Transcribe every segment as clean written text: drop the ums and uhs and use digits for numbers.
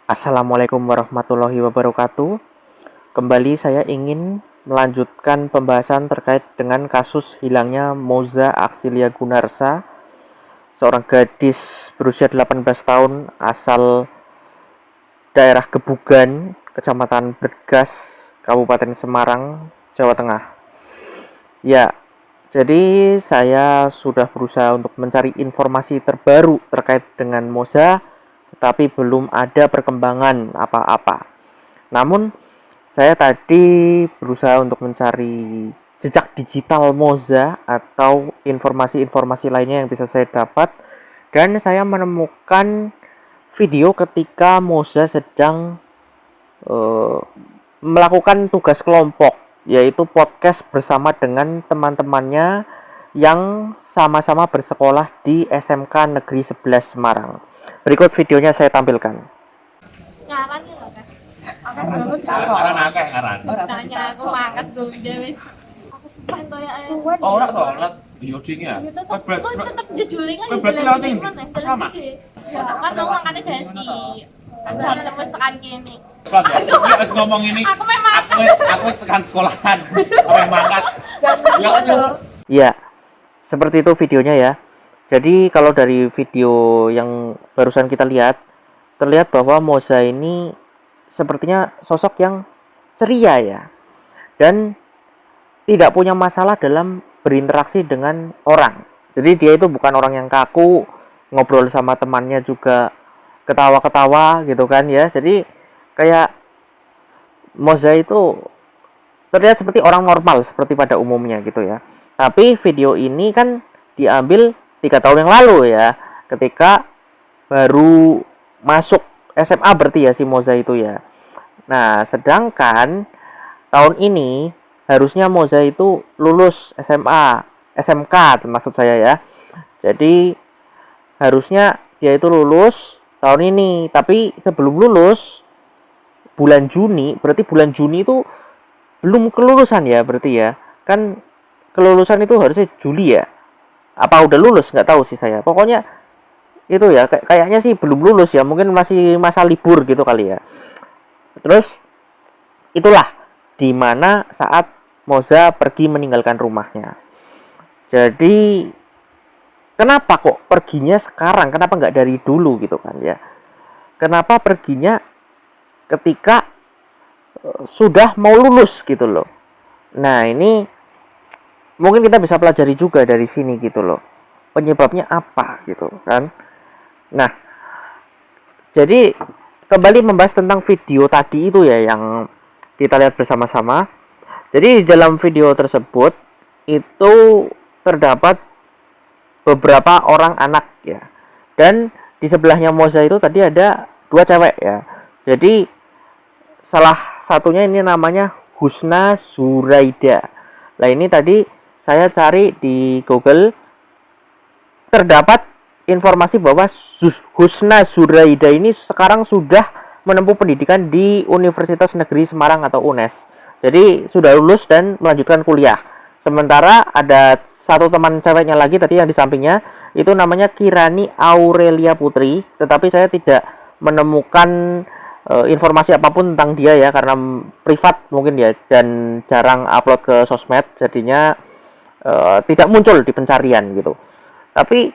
Assalamualaikum warahmatullahi wabarakatuh. Kembali saya ingin melanjutkan pembahasan terkait dengan kasus hilangnya Moza Axilia Gunarsa, seorang gadis berusia 18 tahun asal daerah Gebugan, Kecamatan Bergas, Kabupaten Semarang, Jawa Tengah. Ya, jadi saya sudah berusaha untuk mencari informasi terbaru terkait dengan Moza, tetapi belum ada perkembangan apa-apa. Namun, saya tadi berusaha untuk mencari jejak digital Moza atau informasi-informasi lainnya yang bisa saya dapat, dan saya menemukan video ketika Moza sedang melakukan tugas kelompok, yaitu podcast bersama dengan teman-temannya yang sama-sama bersekolah di SMK Negeri 11 Semarang. Berikut videonya saya tampilkan. Ngaran ya lho, Kak. Aku bangun Aran akeh aran. tanya aku mangkat dulu wis. Aku suwen to ya. Suwen. Oh, ora to, lat bioding ya. Ya tetep Berat, kok tetep jejulingan berat, berat, jejulingan tinggi. mana? Sama. Ya kan mau angkatnya gasi. Jam lemes tekan kene. Plat ya. Iki wis ngomong ini. Aku memang Aku wis tekan sekolahan. Apa mangkat. Ya langsung. Ya, seperti itu videonya ya. Jadi kalau dari video yang barusan kita lihat, terlihat bahwa Moza ini sepertinya sosok yang ceria ya, dan tidak punya masalah dalam berinteraksi dengan orang. Jadi dia itu bukan orang yang kaku, ngobrol sama temannya juga ketawa-ketawa gitu kan ya. Jadi kayak Moza itu terlihat seperti orang normal seperti pada umumnya gitu ya. Tapi video ini kan diambil 3 tahun yang lalu ya, ketika baru masuk SMA berarti ya si Moza itu ya. Nah, sedangkan tahun ini harusnya Moza itu lulus SMA, SMK maksud saya ya. Jadi harusnya dia itu lulus tahun ini, tapi sebelum lulus bulan Juni, berarti bulan Juni itu belum kelulusan ya berarti ya. Kan kelulusan itu harusnya Juli ya. Apa udah lulus nggak tahu sih saya. Pokoknya itu ya, kayaknya sih belum lulus ya, mungkin masih masa libur gitu kali ya. Terus itulah dimana saat Moza pergi meninggalkan rumahnya. Jadi kenapa kok perginya sekarang, kenapa nggak dari dulu gitu kan ya. Kenapa perginya ketika sudah mau lulus gitu loh. Nah, ini mungkin kita bisa pelajari juga dari sini gitu loh, penyebabnya apa gitu kan. Nah, jadi kembali membahas tentang video tadi itu ya, yang kita lihat bersama-sama. Jadi di dalam video tersebut itu terdapat beberapa orang anak ya, dan di sebelahnya Moza itu tadi ada 2 cewek ya. Jadi salah satunya ini namanya Husna Zuraida. Nah, ini tadi saya cari di Google, terdapat informasi bahwa Husna Zuraida ini sekarang sudah menempuh pendidikan di Universitas Negeri Semarang atau UNES. Jadi sudah lulus dan melanjutkan kuliah. Sementara ada satu teman ceweknya lagi tadi yang di sampingnya, itu namanya Kirani Aurelia Putri, tetapi saya tidak menemukan informasi apapun tentang dia ya, karena privat mungkin ya, dan jarang upload ke sosmed, jadinya tidak muncul di pencarian gitu. Tapi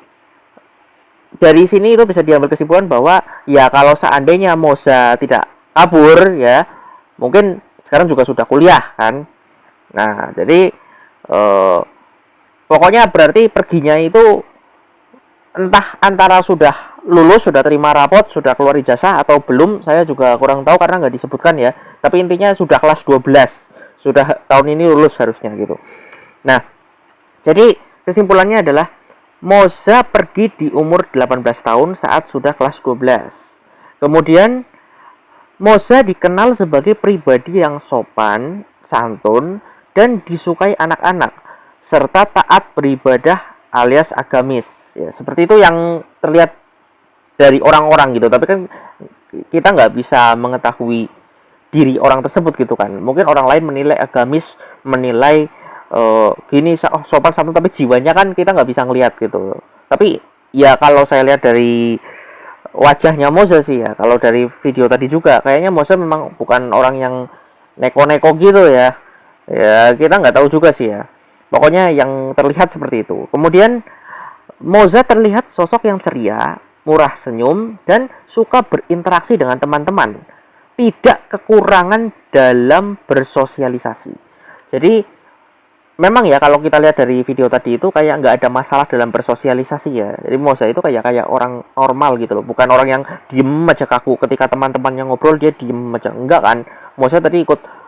dari sini itu bisa diambil kesimpulan bahwa ya kalau seandainya Moza tidak kabur ya, mungkin sekarang juga sudah kuliah kan. Nah, jadi pokoknya berarti perginya itu entah antara sudah lulus, sudah terima rapot, sudah keluar ijazah atau belum, saya juga kurang tahu karena nggak disebutkan ya. Tapi intinya sudah kelas 12, sudah tahun ini lulus harusnya gitu. Nah, jadi kesimpulannya adalah Moza pergi di umur 18 tahun saat sudah kelas 12. Kemudian Moza dikenal sebagai pribadi yang sopan, santun, dan disukai anak-anak, serta taat beribadah alias agamis. Ya, seperti itu yang terlihat dari orang-orang gitu. Tapi kan kita nggak bisa mengetahui diri orang tersebut gitu kan. Mungkin orang lain menilai agamis, menilai gini sopan santun, tapi jiwanya kan kita nggak bisa ngelihat gitu. Tapi ya kalau saya lihat dari wajahnya Moza sih ya. Kalau dari video tadi juga kayaknya Moza memang bukan orang yang neko-neko gitu ya. Ya kita nggak tahu juga sih ya. Pokoknya yang terlihat seperti itu. Kemudian Moza terlihat sosok yang ceria, murah senyum, dan suka berinteraksi dengan teman-teman. Tidak kekurangan dalam bersosialisasi. Jadi memang ya kalau kita lihat dari video tadi itu kayak nggak ada masalah dalam bersosialisasi ya. Jadi Moza itu kayak orang normal gitu loh, bukan orang yang diem aja kaku ketika teman-temannya ngobrol dia diem aja, enggak kan. Moza tadi ikut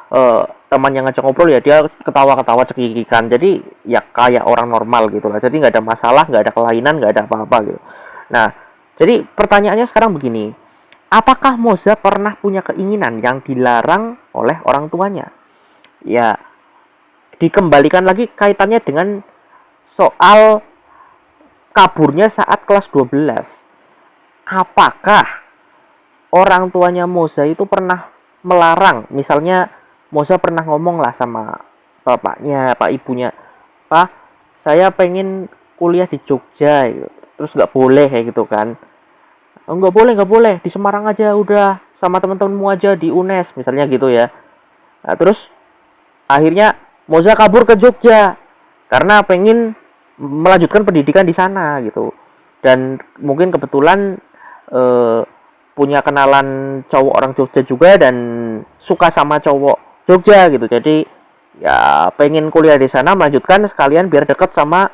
teman yang ngajak ngobrol ya dia ketawa-ketawa cekikikan, jadi ya kayak orang normal gitu lah. Jadi nggak ada masalah, nggak ada kelainan, nggak ada apa-apa gitu. Nah, jadi pertanyaannya sekarang begini, apakah Moza pernah punya keinginan yang dilarang oleh orang tuanya? Ya, dikembalikan lagi kaitannya dengan soal kaburnya saat kelas 12. Apakah orang tuanya Moza itu pernah melarang? Misalnya Moza pernah ngomong lah sama bapaknya, pak ibunya, "Pak, saya pengen kuliah di Jogja." Gitu. Terus nggak boleh kayak gitu kan. "Oh, nggak boleh. Di Semarang aja udah, sama teman-temanmu aja di UNES," misalnya gitu ya. Nah, terus akhirnya Moza kabur ke Jogja karena pengen melanjutkan pendidikan di sana gitu. Dan mungkin kebetulan punya kenalan cowok orang Jogja juga dan suka sama cowok Jogja gitu. Jadi ya pengen kuliah di sana, melanjutkan sekalian biar deket sama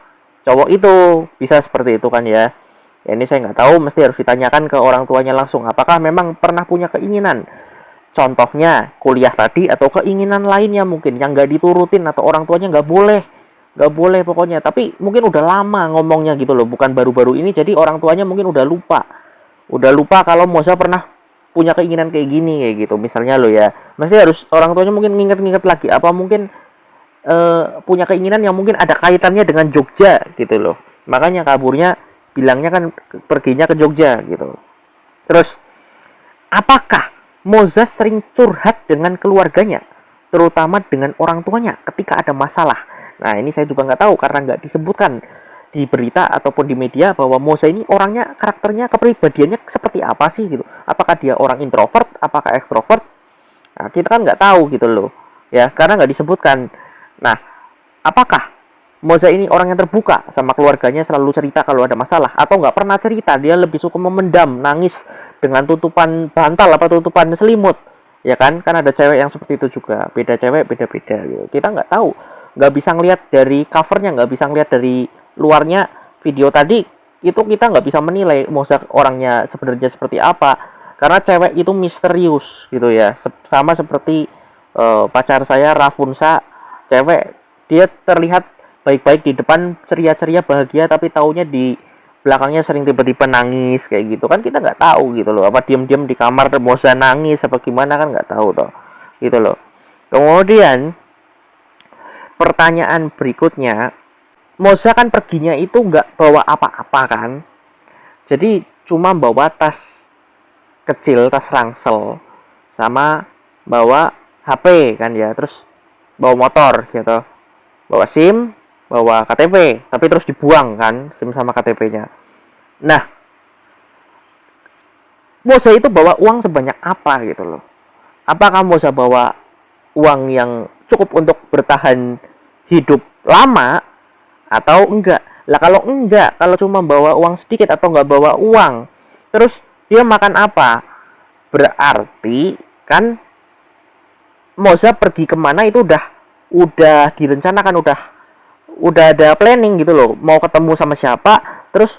cowok itu. Bisa seperti itu kan ya. Ya ini saya nggak tahu, mesti harus ditanyakan ke orang tuanya langsung. Apakah memang pernah punya keinginan? Contohnya kuliah tadi atau keinginan lainnya mungkin yang nggak diturutin atau orang tuanya nggak boleh pokoknya. Tapi mungkin udah lama ngomongnya gitu loh, bukan baru-baru ini. Jadi orang tuanya mungkin udah lupa kalau Moza pernah punya keinginan kayak gini kayak gitu. Misalnya lo ya, mesti harus orang tuanya mungkin nginget-nginget lagi. Apa mungkin punya keinginan yang mungkin ada kaitannya dengan Jogja gitu loh. Makanya kaburnya bilangnya kan perginya ke Jogja gitu. Terus apakah Moza sering curhat dengan keluarganya, terutama dengan orang tuanya ketika ada masalah? Nah ini saya juga nggak tahu karena nggak disebutkan di berita ataupun di media bahwa Moza ini orangnya, karakternya, kepribadiannya seperti apa sih gitu. Apakah dia orang introvert, apakah ekstrovert? Nah, kita kan nggak tahu gitu loh ya, karena nggak disebutkan. Nah, apakah Moza ini orang yang terbuka sama keluarganya, selalu cerita kalau ada masalah, atau nggak pernah cerita, dia lebih suka memendam, nangis dengan tutupan bantal apa tutupan selimut, ya kan ada cewek yang seperti itu juga. Beda cewek beda-beda gitu. Kita nggak tahu, nggak bisa ngelihat dari covernya, nggak bisa ngelihat dari luarnya video tadi itu, kita nggak bisa menilai Moza orangnya sebenarnya seperti apa, karena cewek itu misterius gitu ya. Sama seperti pacar saya Rafunsa, cewek dia terlihat baik-baik di depan, ceria-ceria bahagia, tapi taunya di belakangnya sering tiba-tiba nangis kayak gitu kan. Kita nggak tahu gitu loh, apa diam-diam di kamar Moza nangis apa gimana kan nggak tahu toh gitu loh. Kemudian pertanyaan berikutnya, Moza kan perginya itu nggak bawa apa-apa kan, jadi cuma bawa tas kecil, tas ransel, sama bawa HP kan ya, terus bawa motor gitu, bawa SIM, bawa KTP, tapi terus dibuang kan SIM sama KTP-nya. Nah, Moza itu bawa uang sebanyak apa gitu loh? Apakah Moza bawa uang yang cukup untuk bertahan hidup lama atau enggak? Lah kalau enggak, kalau cuma bawa uang sedikit atau enggak bawa uang, terus dia makan apa? Berarti kan Moza pergi kemana itu udah direncanakan, udah ada planning gitu loh, mau ketemu sama siapa, terus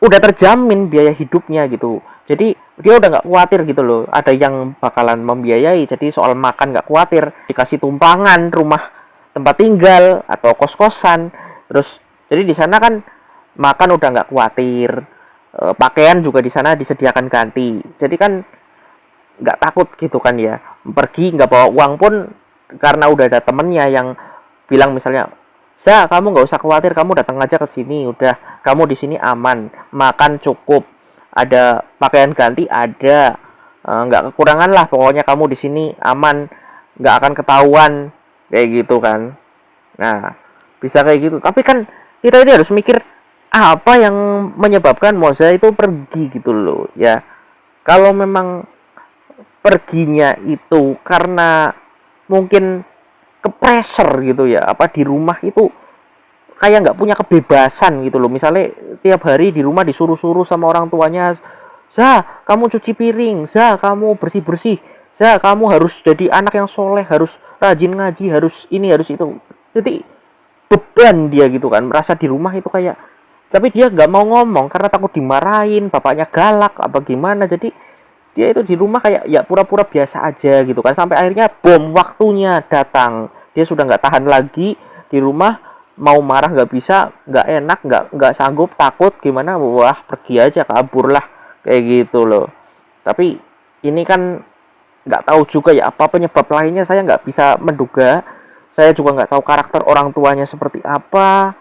udah terjamin biaya hidupnya gitu. Jadi dia udah nggak khawatir gitu loh, ada yang bakalan membiayai. Jadi soal makan nggak khawatir, dikasih tumpangan rumah tempat tinggal atau kos-kosan. Terus jadi di sana kan makan udah nggak khawatir, pakaian juga di sana disediakan ganti. Jadi kan nggak takut gitu kan ya. Pergi nggak bawa uang pun karena udah ada temennya yang bilang misalnya, kamu nggak usah khawatir, kamu datang aja ke sini, udah kamu di sini aman, makan cukup, ada pakaian ganti ada, nggak kekurangan lah, pokoknya kamu di sini aman, nggak akan ketahuan kayak gitu kan." Nah bisa kayak gitu, tapi kan kita ini harus mikir apa yang menyebabkan Moza itu pergi gitu loh ya. Kalau memang perginya itu karena mungkin ke pressure gitu ya, apa di rumah itu kayak nggak punya kebebasan gitu loh. Misalnya tiap hari di rumah disuruh-suruh sama orang tuanya, Za, kamu cuci piring, Za, kamu bersih-bersih, Za, kamu harus jadi anak yang soleh, harus rajin ngaji, harus ini, harus itu. Jadi beban dia gitu kan, merasa di rumah itu kayak, tapi dia nggak mau ngomong karena takut dimarahin, bapaknya galak apa gimana. Jadi dia itu di rumah kayak ya pura-pura biasa aja gitu kan, sampai akhirnya bom waktunya datang, dia sudah nggak tahan lagi di rumah, mau marah nggak bisa, nggak enak, nggak sanggup, takut gimana, wah pergi aja, kabur lah, kayak gitu loh. Tapi ini kan nggak tahu juga ya apa penyebab lainnya, saya nggak bisa menduga. Saya juga nggak tahu karakter orang tuanya seperti apa,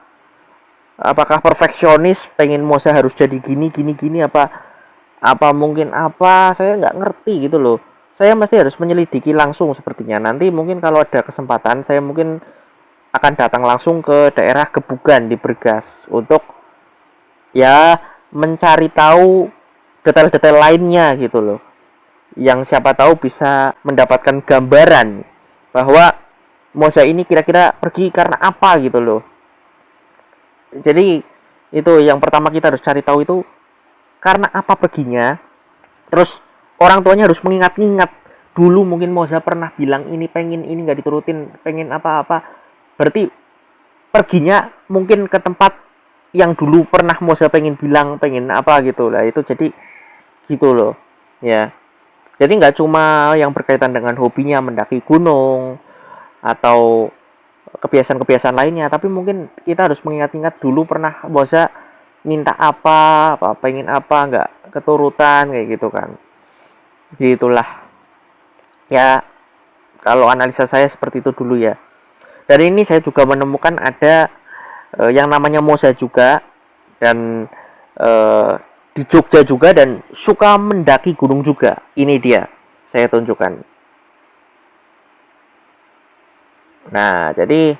apakah perfeksionis pengen Moza harus jadi gini gini gini, apa mungkin apa, saya nggak ngerti gitu loh. Saya mesti harus menyelidiki langsung sepertinya. Nanti mungkin kalau ada kesempatan saya mungkin akan datang langsung ke daerah Gebugan di Bergas untuk ya mencari tahu detail-detail lainnya gitu loh, yang siapa tahu bisa mendapatkan gambaran bahwa Moza ini kira-kira pergi karena apa gitu loh. Jadi itu yang pertama kita harus cari tahu itu karena apa perginya. Terus orang tuanya harus mengingat-ingat dulu mungkin Moza pernah bilang ini, pengen ini nggak diturutin, pengen apa-apa. Berarti perginya mungkin ke tempat yang dulu pernah Moza pengen bilang pengen apa gitu lah. Itu jadi gitu loh ya. Jadi nggak cuma yang berkaitan dengan hobinya mendaki gunung atau kebiasaan-kebiasaan lainnya, tapi mungkin kita harus mengingat-ingat dulu pernah Moza minta apa pengen apa, nggak keturutan kayak gitu kan. Gitulah ya, kalau analisa saya seperti itu dulu ya. Dari ini saya juga menemukan ada yang namanya Moza juga, dan di Jogja juga, dan suka mendaki gunung juga. Ini dia, saya tunjukkan. Nah, jadi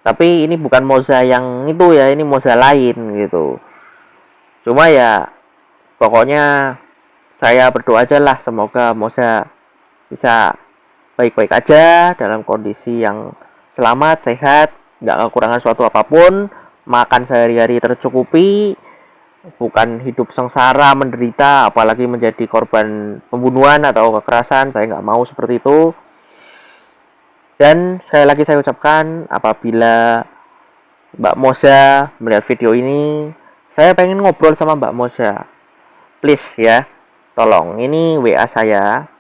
tapi ini bukan Moza yang itu ya, ini Moza lain gitu. Cuma ya pokoknya saya berdoa aja lah, semoga Moza bisa baik-baik aja dalam kondisi yang selamat, sehat, nggak kekurangan suatu apapun, makan sehari-hari tercukupi, bukan hidup sengsara menderita, apalagi menjadi korban pembunuhan atau kekerasan. Saya nggak mau seperti itu. Dan sekali lagi saya ucapkan, apabila Mbak Moza melihat video ini, saya pengen ngobrol sama Mbak Moza, please ya, tolong ini WA saya.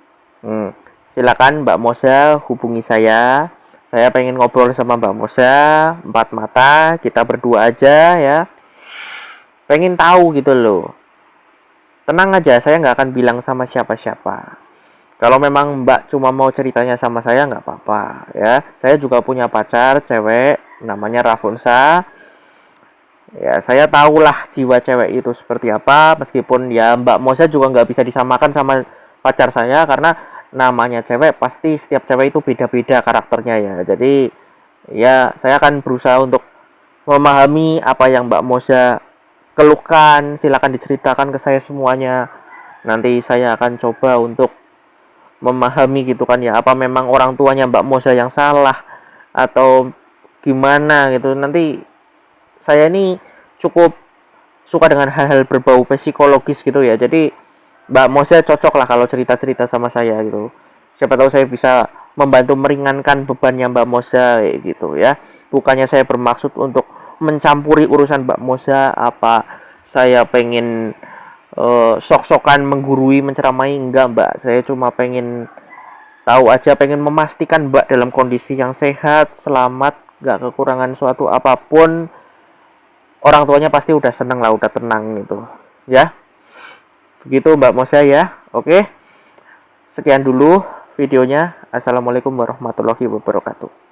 Silakan Mbak Moza hubungi saya. Saya pengen ngobrol sama Mbak Moza 4 mata, kita berdua aja ya. Pengen tahu gitu loh. Tenang aja, saya nggak akan bilang sama siapa-siapa. Kalau memang Mbak cuma mau ceritanya sama saya, nggak apa-apa ya. Saya juga punya pacar cewek, namanya Rafunsa. Ya, saya tahulah jiwa cewek itu seperti apa. Meskipun ya Mbak Moza juga nggak bisa disamakan sama pacar saya, karena namanya cewek, pasti setiap cewek itu beda-beda karakternya ya. Jadi ya saya akan berusaha untuk memahami apa yang Mbak Moza keluhkan. Silakan diceritakan ke saya semuanya. Nanti saya akan coba untuk memahami gitu kan ya, apa memang orang tuanya Mbak Moza yang salah atau gimana gitu. Nanti saya ini cukup suka dengan hal-hal berbau psikologis gitu ya, jadi Mbak Moza cocok lah kalau cerita-cerita sama saya gitu. Siapa tahu saya bisa membantu meringankan bebannya Mbak Moza kayak gitu ya. Bukannya saya bermaksud untuk mencampuri urusan Mbak Moza, apa saya pengen sok-sokan menggurui, menceramai, enggak Mbak. Saya cuma pengen tahu aja, pengen memastikan Mbak dalam kondisi yang sehat, selamat, enggak kekurangan suatu apapun. Orang tuanya pasti udah seneng lah, udah tenang gitu ya. Begitu Mbak Moza ya. Oke, sekian dulu videonya. Assalamualaikum warahmatullahi wabarakatuh.